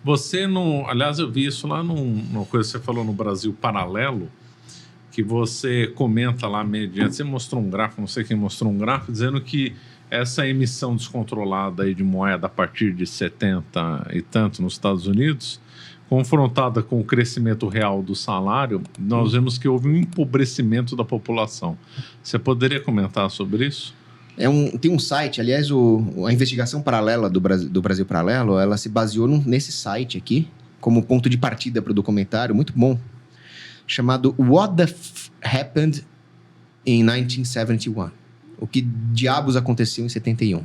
Você não... Aliás, eu vi isso lá numa coisa que você falou no Brasil Paralelo, que você comenta lá mediante... Você mostrou um gráfico, não sei quem mostrou um gráfico, dizendo que essa emissão descontrolada aí de moeda a partir de 70 e tanto nos Estados Unidos, confrontada com o crescimento real do salário, nós vemos que houve um empobrecimento da população. Você poderia comentar sobre isso? Tem um site, aliás, a investigação paralela do Brasil Paralelo, ela se baseou nesse site aqui, como ponto de partida para o documentário, muito bom, chamado What the Happened in 1971? O que diabos aconteceu em 71?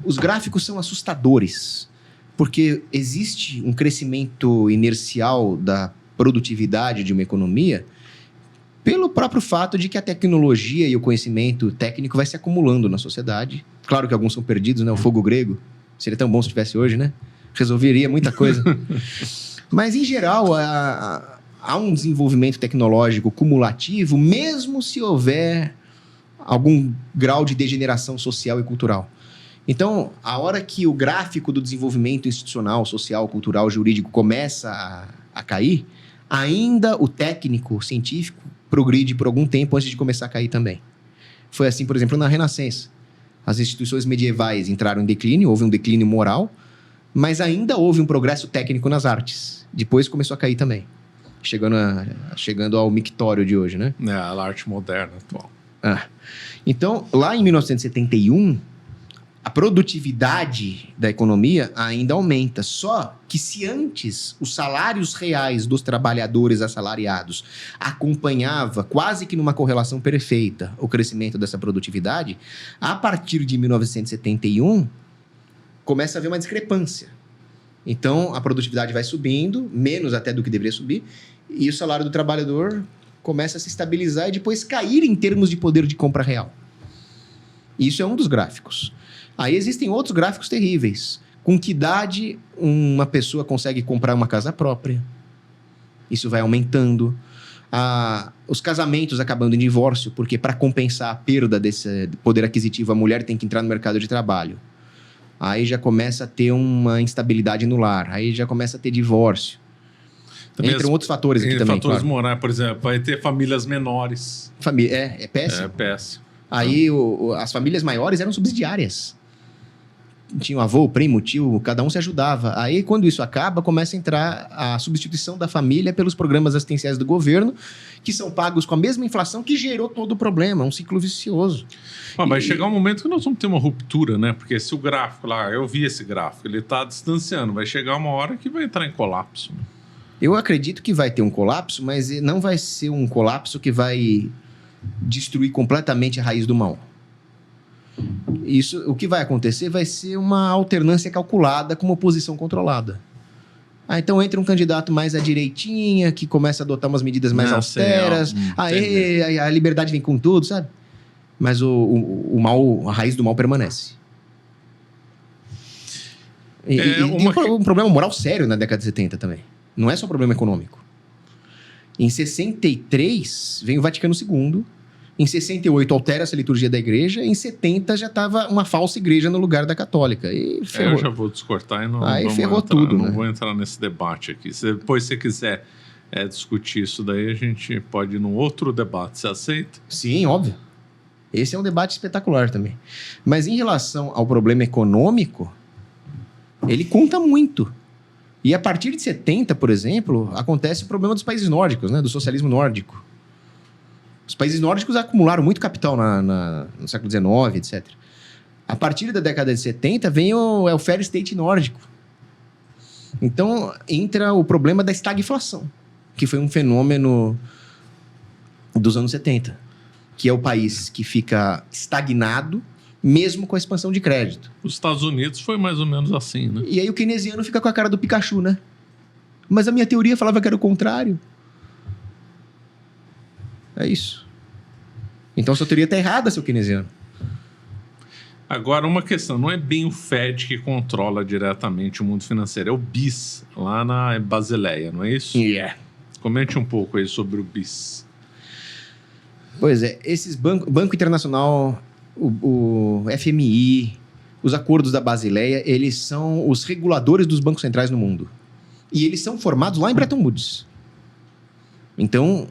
Os gráficos são assustadores, porque existe um crescimento inercial da produtividade de uma economia pelo próprio fato de que a tecnologia e o conhecimento técnico vai se acumulando na sociedade. Claro que alguns são perdidos, né? O fogo grego seria tão bom se tivesse hoje, né? Resolveria muita coisa. Mas, em geral, há um desenvolvimento tecnológico cumulativo, mesmo se houver algum grau de degeneração social e cultural. Então, a hora que o gráfico do desenvolvimento institucional, social, cultural, jurídico começa a cair, ainda o técnico, científico, progride por algum tempo antes de começar a cair também. Foi assim, por exemplo, na Renascença. As instituições medievais entraram em declínio, houve um declínio moral, mas ainda houve um progresso técnico nas artes. Depois começou a cair também, chegando ao mictório de hoje, né? É, a arte moderna atual. Então, lá em 1971, a produtividade da economia ainda aumenta. Só que se antes os salários reais dos trabalhadores assalariados acompanhava quase que numa correlação perfeita o crescimento dessa produtividade, a partir de 1971 começa a haver uma discrepância. Então, a produtividade vai subindo, menos até do que deveria subir, e o salário do trabalhador começa a se estabilizar e depois cair em termos de poder de compra real. Isso é um dos gráficos. Aí existem outros gráficos terríveis. Com que idade uma pessoa consegue comprar uma casa própria? Isso vai aumentando. Os casamentos acabando em divórcio, porque para compensar a perda desse poder aquisitivo, a mulher tem que entrar no mercado de trabalho. Aí já começa a ter uma instabilidade no lar. Aí já começa a ter divórcio. Também entram outros fatores aqui também. Fatores morais, por exemplo, vai ter famílias menores. É péssimo. É péssimo. Aí as famílias maiores eram subsidiárias. Tinha o avô, o primo, o tio, cada um se ajudava. Aí, quando isso acaba, começa a entrar a substituição da família pelos programas assistenciais do governo, que são pagos com a mesma inflação que gerou todo o problema, um ciclo vicioso. Vai chegar um momento que nós vamos ter uma ruptura, né? Porque se o gráfico lá, eu vi esse gráfico, ele está distanciando, vai chegar uma hora que vai entrar em colapso. Né? Eu acredito que vai ter um colapso, mas não vai ser um colapso que vai destruir completamente a raiz do mal. O que vai acontecer vai ser uma alternância calculada com uma oposição controlada. Então entra um candidato mais à direitinha, que começa a adotar umas medidas mais austeras. A liberdade vem com tudo, sabe? Mas o mal, a raiz do mal permanece. Tem um problema moral sério na década de 70 também. Não é só problema econômico. Em 63, vem o Vaticano II. Em 68, altera-se a liturgia da igreja. Em 70, já estava uma falsa igreja no lugar da católica. E ferrou. Eu já vou descortar e não ferrou tudo. Não vou entrar nesse debate aqui. Se depois você quiser discutir isso daí, a gente pode ir num outro debate. Você aceita? Sim, óbvio. Esse é um debate espetacular também. Mas em relação ao problema econômico, ele conta muito. E a partir de 70, por exemplo, acontece o problema dos países nórdicos, né? Do socialismo nórdico. Os países nórdicos acumularam muito capital no século XIX, etc. A partir da década de 70 vem o welfare state nórdico. Então entra o problema da estagflação, que foi um fenômeno dos anos 70, que é o país que fica estagnado mesmo com a expansão de crédito. Os Estados Unidos foi mais ou menos assim, né? E aí o keynesiano fica com a cara do Pikachu, né? Mas a minha teoria falava que era o contrário. É isso. Então a sua teoria está errada, seu keynesiano. Agora, uma questão. Não é bem o Fed que controla diretamente o mundo financeiro. É o BIS, lá na Basileia, não é isso? Yeah. Comente um pouco aí sobre o BIS. Pois é. Esses Banco Internacional, o FMI, os acordos da Basileia, eles são os reguladores dos bancos centrais no mundo. E eles são formados lá em Bretton Woods. Então,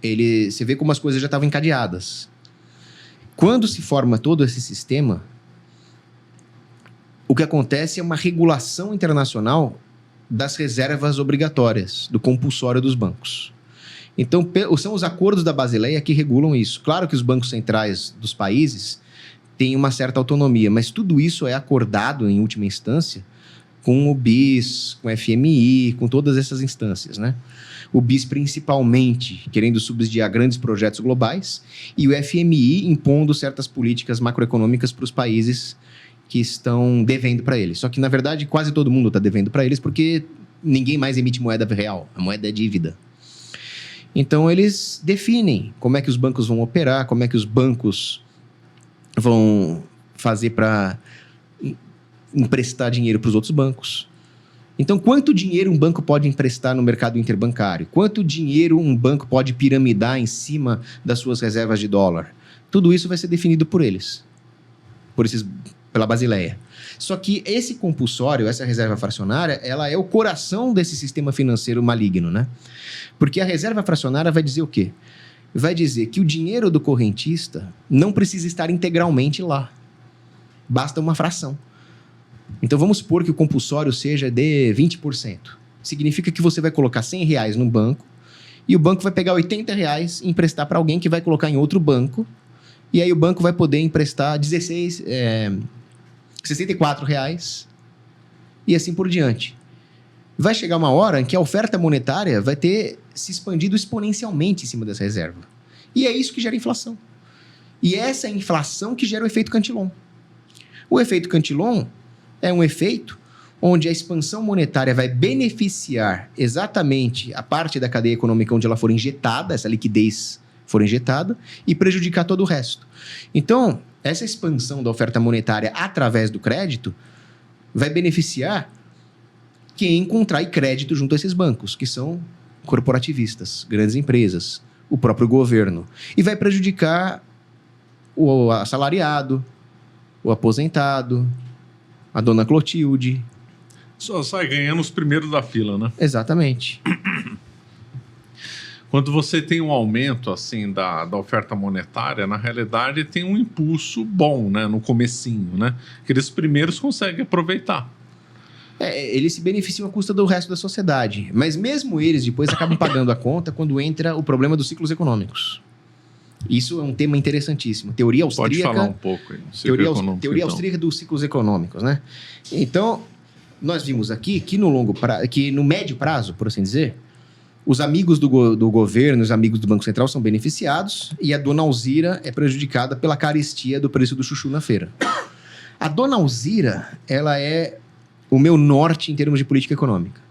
você vê como as coisas já estavam encadeadas. Quando se forma todo esse sistema, o que acontece é uma regulação internacional das reservas obrigatórias, do compulsório dos bancos. Então, são os acordos da Basileia que regulam isso. Claro que os bancos centrais dos países têm uma certa autonomia, mas tudo isso é acordado, em última instância, com o BIS, com o FMI, com todas essas instâncias, né? O BIS principalmente querendo subsidiar grandes projetos globais e o FMI impondo certas políticas macroeconômicas para os países que estão devendo para eles. Só que, na verdade, quase todo mundo está devendo para eles porque ninguém mais emite moeda real. A moeda é dívida. Então, eles definem como é que os bancos vão operar, como é que os bancos vão fazer para emprestar dinheiro para os outros bancos. Então, quanto dinheiro um banco pode emprestar no mercado interbancário? Quanto dinheiro um banco pode piramidar em cima das suas reservas de dólar? Tudo isso vai ser definido por eles, pela Basileia. Só que esse compulsório, essa reserva fracionária, ela é o coração desse sistema financeiro maligno, né? Porque a reserva fracionária vai dizer o quê? Vai dizer que o dinheiro do correntista não precisa estar integralmente lá. Basta uma fração. Então, vamos supor que o compulsório seja de 20%. Significa que você vai colocar R$100 no banco e o banco vai pegar R$80 e emprestar para alguém que vai colocar em outro banco. E aí o banco vai poder emprestar R$64 e assim por diante. Vai chegar uma hora em que a oferta monetária vai ter se expandido exponencialmente em cima dessa reserva. E é isso que gera inflação. E essa é a inflação que gera o efeito Cantillon. O efeito Cantillon é um efeito onde a expansão monetária vai beneficiar exatamente a parte da cadeia econômica onde ela for injetada, essa liquidez for injetada, e prejudicar todo o resto. Então, essa expansão da oferta monetária através do crédito vai beneficiar quem contrai crédito junto a esses bancos, que são corporativistas, grandes empresas, o próprio governo. E vai prejudicar o assalariado, o aposentado, a dona Clotilde. Só sai ganhando os primeiros da fila, né? Exatamente. Quando você tem um aumento assim da oferta monetária, na realidade tem um impulso bom, né? No comecinho, né? Aqueles primeiros conseguem aproveitar. Eles se beneficiam à custa do resto da sociedade. Mas mesmo eles depois acabam pagando a conta quando entra o problema dos ciclos econômicos. Isso é um tema interessantíssimo. Teoria austríaca... Pode falar um pouco aí. Teoria austríaca dos ciclos econômicos, né? Então, nós vimos aqui que no médio prazo, por assim dizer, os amigos do governo, os amigos do Banco Central são beneficiados e a dona Alzira é prejudicada pela carestia do preço do chuchu na feira. A dona Alzira, ela é o meu norte em termos de política econômica.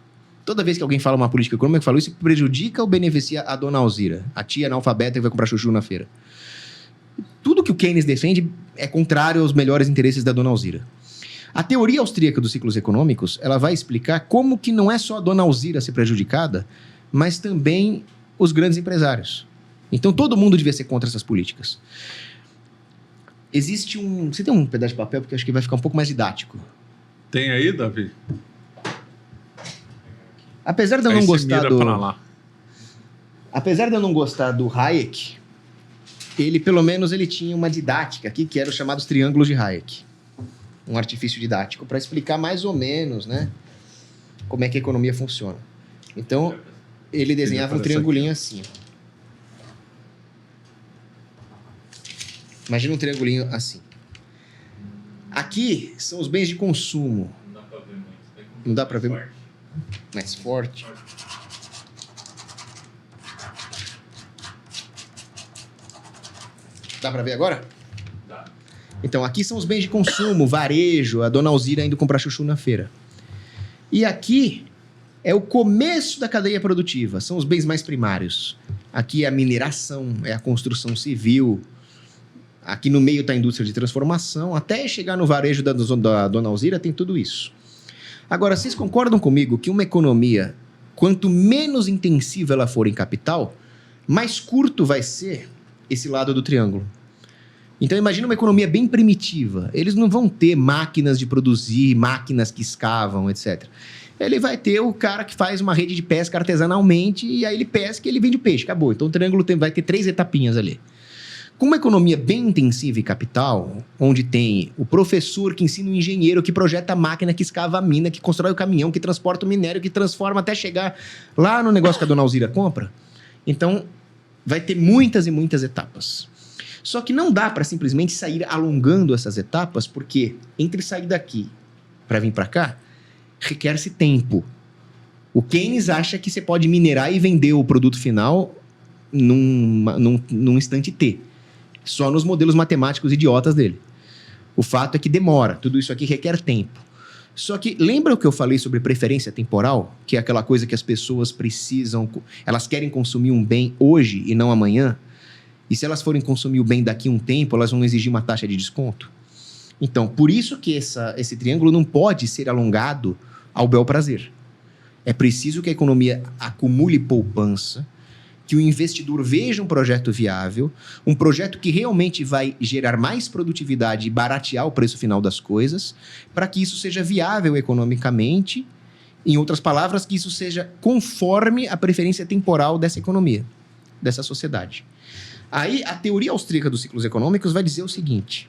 Toda vez que alguém fala uma política econômica, eu falo isso prejudica ou beneficia a dona Alzira, a tia analfabeta que vai comprar chuchu na feira. Tudo que o Keynes defende é contrário aos melhores interesses da dona Alzira. A teoria austríaca dos ciclos econômicos, ela vai explicar como que não é só a dona Alzira ser prejudicada, mas também os grandes empresários. Então, todo mundo devia ser contra essas políticas. Existe um... Você tem um pedaço de papel? Porque eu acho que vai ficar um pouco mais didático. Tem aí, Davi? Apesar de eu não gostar Apesar de eu não gostar do Hayek, ele, pelo menos, ele tinha uma didática aqui, que era os chamados triângulos de Hayek. Um artifício didático para explicar mais ou menos, né, como é que a economia funciona. Então, ele desenhava um triangulinho assim. Imagina um triangulinho assim. Aqui são os bens de consumo. Não dá pra ver muito. Não dá pra ver mais forte. Dá pra ver agora? Dá. Então, aqui são os bens de consumo, varejo, a dona Alzira indo comprar chuchu na feira. E aqui é o começo da cadeia produtiva, são os bens mais primários. Aqui é a mineração, é a construção civil. Aqui no meio está a indústria de transformação. Até chegar no varejo da dona Alzira tem tudo isso. Agora, vocês concordam comigo que uma economia, quanto menos intensiva ela for em capital, mais curto vai ser esse lado do triângulo? Então, imagina uma economia bem primitiva. Eles não vão ter máquinas de produzir, máquinas que escavam, etc. ele vai ter o cara que faz uma rede de pesca artesanalmente e aí ele pesca e ele vende o peixe, acabou. Então o triângulo vai ter 3 etapinhas ali. Com uma economia bem intensiva em capital, onde tem o professor que ensina o engenheiro, que projeta a máquina, que escava a mina, que constrói o caminhão, que transporta o minério, que transforma até chegar lá no negócio que a dona Alzira compra. Então, vai ter muitas e muitas etapas. Só que não dá para simplesmente sair alongando essas etapas, porque entre sair daqui para vir para cá, requer-se tempo. O Keynes acha que você pode minerar e vender o produto final num instante T. Só nos modelos matemáticos idiotas dele. O fato é que demora. Tudo isso aqui requer tempo. Só que lembra o que eu falei sobre preferência temporal? Que é aquela coisa que as pessoas precisam... Elas querem consumir um bem hoje e não amanhã. E se elas forem consumir o bem daqui a um tempo, elas vão exigir uma taxa de desconto. Então, por isso que esse triângulo não pode ser alongado ao bel prazer. É preciso que a economia acumule poupança, que o investidor veja um projeto viável, um projeto que realmente vai gerar mais produtividade e baratear o preço final das coisas, para que isso seja viável economicamente, em outras palavras, que isso seja conforme a preferência temporal dessa economia, dessa sociedade. Aí, a teoria austríaca dos ciclos econômicos vai dizer o seguinte: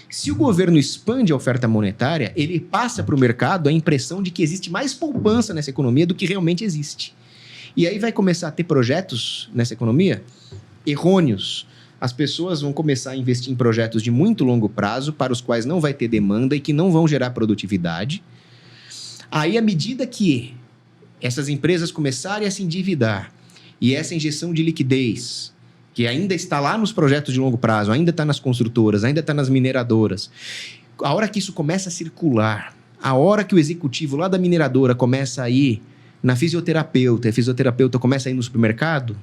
se o governo expande a oferta monetária, ele passa para o mercado a impressão de que existe mais poupança nessa economia do que realmente existe. E aí vai começar a ter projetos nessa economia errôneos. As pessoas vão começar a investir em projetos de muito longo prazo, para os quais não vai ter demanda e que não vão gerar produtividade. Aí, à medida que essas empresas começarem a se endividar e essa injeção de liquidez, que ainda está lá nos projetos de longo prazo, ainda está nas construtoras, ainda está nas mineradoras, a hora que isso começa a circular, a hora que o executivo lá da mineradora começa a ir na fisioterapeuta, e a fisioterapeuta começa a ir no supermercado,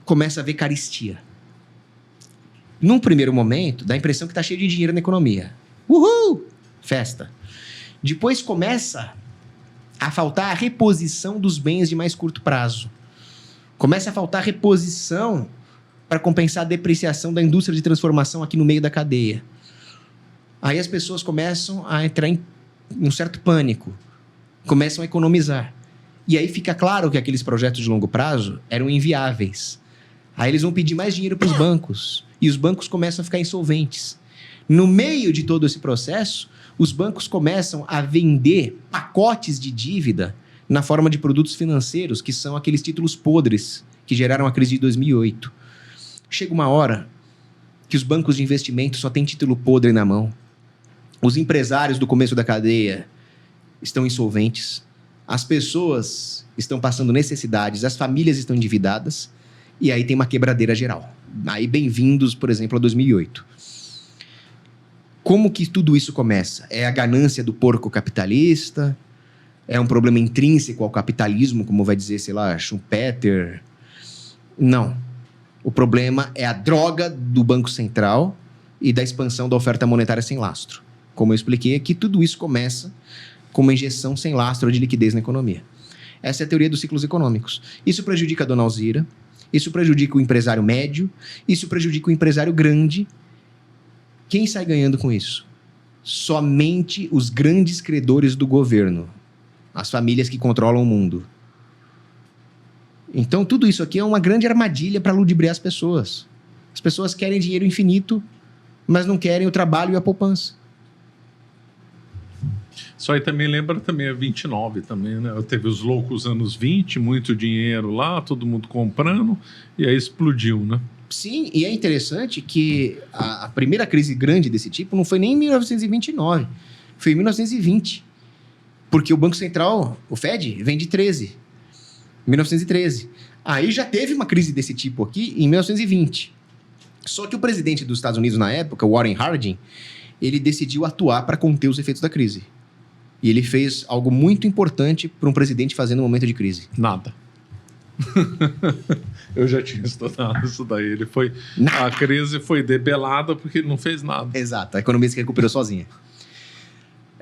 começa a ver caristia. Num primeiro momento, dá a impressão que está cheio de dinheiro na economia. Uhul! Festa. Depois começa a faltar a reposição dos bens de mais curto prazo. Começa a faltar reposição para compensar a depreciação da indústria de transformação aqui no meio da cadeia. Aí as pessoas começam a entrar em um certo pânico. Começam a economizar. E aí fica claro que aqueles projetos de longo prazo eram inviáveis. Aí eles vão pedir mais dinheiro para os bancos. E os bancos começam a ficar insolventes. No meio de todo esse processo, os bancos começam a vender pacotes de dívida na forma de produtos financeiros, que são aqueles títulos podres que geraram a crise de 2008. Chega uma hora que os bancos de investimento só têm título podre na mão. Os empresários do começo da cadeia estão insolventes, as pessoas estão passando necessidades, as famílias estão endividadas, e aí tem uma quebradeira geral. Aí bem-vindos, por exemplo, a 2008. Como que tudo isso começa? É a ganância do porco capitalista? É um problema intrínseco ao capitalismo, como vai dizer, sei lá, Schumpeter? Não. O problema é a droga do Banco Central e da expansão da oferta monetária sem lastro. Como eu expliquei aqui, tudo isso começa com uma injeção sem lastro de liquidez na economia. Essa é a teoria dos ciclos econômicos. Isso prejudica a dona Alzira, isso prejudica o empresário médio, isso prejudica o empresário grande. Quem sai ganhando com isso? Somente os grandes credores do governo, as famílias que controlam o mundo. Então, tudo isso aqui é uma grande armadilha para ludibriar as pessoas. As pessoas querem dinheiro infinito, mas não querem o trabalho e a poupança. Isso aí também lembra também a 29 também, né? Teve os loucos anos 20, muito dinheiro lá, todo mundo comprando, e aí explodiu, né? Sim, e é interessante que a primeira crise grande desse tipo não foi nem em 1929, foi em 1920. Porque o Banco Central, o Fed, vem de 1913. Aí já teve uma crise desse tipo aqui em 1920. Só que o presidente dos Estados Unidos na época, Warren Harding, ele decidiu atuar para conter os efeitos da crise. E ele fez algo muito importante para um presidente fazer no momento de crise. Nada. Eu já tinha estudado isso daí. Ele foi... Nada. A crise foi debelada porque ele não fez nada. Exato, a economia se recuperou sozinha.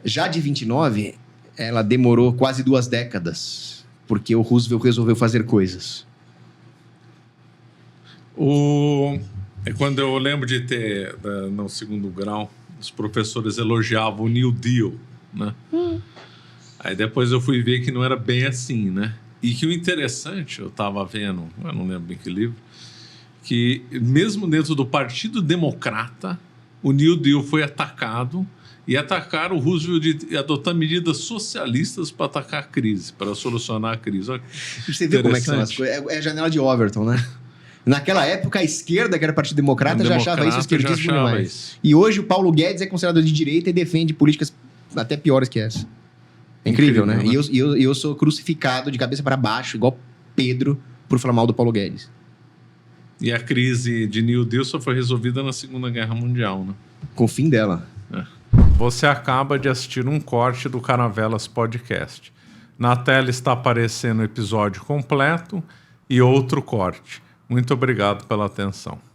Já de 29, ela demorou quase 2 décadas, porque o Roosevelt resolveu fazer coisas. Quando eu lembro de ter, no segundo grau, os professores elogiavam o New Deal, né? Aí depois eu fui ver que não era bem assim, né? E que o interessante, eu estava vendo, eu não lembro bem que livro, que mesmo dentro do Partido Democrata, o New Deal foi atacado e atacaram o Roosevelt de adotar medidas socialistas para atacar a crise, para solucionar a crise. Olha, você vê como é que são as coisas. É a janela de Overton, né? Naquela época, a esquerda, que era o Partido Democrata, já achava isso esquerdismo demais. E hoje o Paulo Guedes é considerado de direita e defende políticas até piores que essa. É incrível, né? E eu sou crucificado de cabeça para baixo, igual Pedro, por falar mal do Paulo Guedes. E a crise de New Deal só foi resolvida na Segunda Guerra Mundial, né? Com o fim dela. Você acaba de assistir um corte do Caravelas Podcast. Na tela está aparecendo o episódio completo e outro corte. Muito obrigado pela atenção.